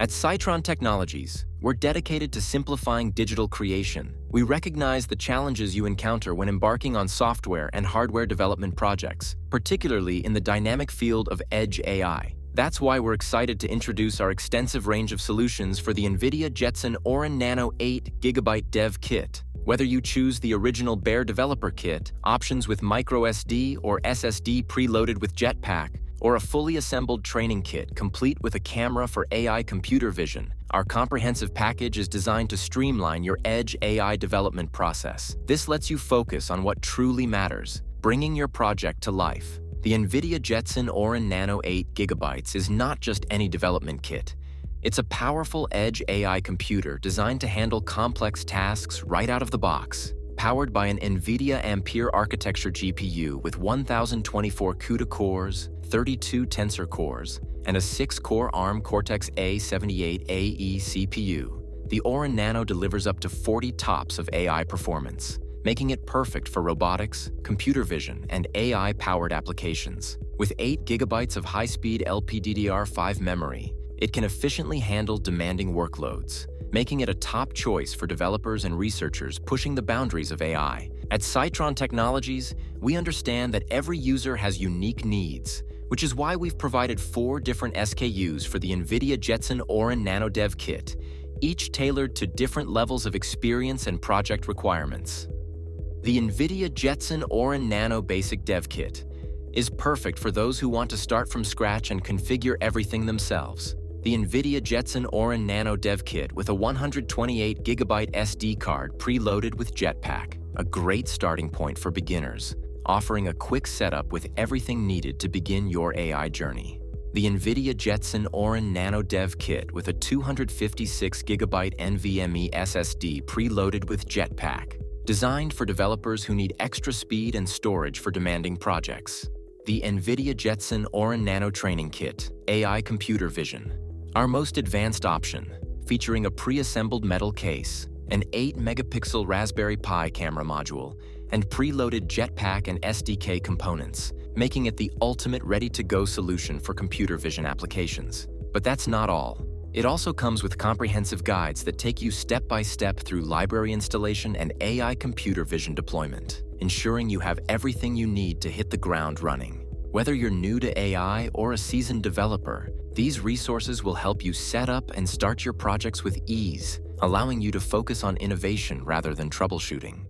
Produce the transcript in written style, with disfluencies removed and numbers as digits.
At Cytron Technologies, we're dedicated to simplifying digital creation. We recognize the challenges you encounter when embarking on software and hardware development projects, particularly in the dynamic field of edge AI. That's why we're excited to introduce our extensive range of solutions for the NVIDIA Jetson Orin Nano 8GB Dev Kit. Whether you choose the original bare developer kit, options with microSD or SSD preloaded with JetPack, or a fully assembled training kit complete with a camera for AI computer vision, our comprehensive package is designed to streamline your edge AI development process. This lets you focus on what truly matters, bringing your project to life. The NVIDIA Jetson Orin Nano 8GB is not just any development kit. It's a powerful edge AI computer designed to handle complex tasks right out of the box. Powered by an NVIDIA Ampere architecture GPU with 1024 CUDA cores, 32 Tensor cores, and a 6-core ARM Cortex-A78AE CPU, the Orin Nano delivers up to 40 TOPS of AI performance, making it perfect for robotics, computer vision, and AI-powered applications. With 8 GB of high-speed LPDDR5 memory, it can efficiently handle demanding workloads, making it a top choice for developers and researchers pushing the boundaries of AI. At Cytron Technologies, we understand that every user has unique needs, which is why we've provided 4 different SKUs for the NVIDIA Jetson Orin Nano Dev Kit, each tailored to different levels of experience and project requirements. The NVIDIA Jetson Orin Nano Basic Dev Kit is perfect for those who want to start from scratch and configure everything themselves. The NVIDIA Jetson Orin Nano Dev Kit with a 128GB SD card preloaded with JetPack, a great starting point for beginners, offering a quick setup with everything needed to begin your AI journey. The NVIDIA Jetson Orin Nano Dev Kit with a 256GB NVMe SSD preloaded with JetPack, designed for developers who need extra speed and storage for demanding projects. The NVIDIA Jetson Orin Nano Training Kit, AI Computer Vision, our most advanced option, featuring a pre-assembled metal case, an 8-megapixel Raspberry Pi camera module, and preloaded JetPack and SDK components, making it the ultimate ready-to-go solution for computer vision applications. But that's not all. It also comes with comprehensive guides that take you step-by-step through library installation and AI computer vision deployment, ensuring you have everything you need to hit the ground running. Whether you're new to AI or a seasoned developer, these resources will help you set up and start your projects with ease, allowing you to focus on innovation rather than troubleshooting.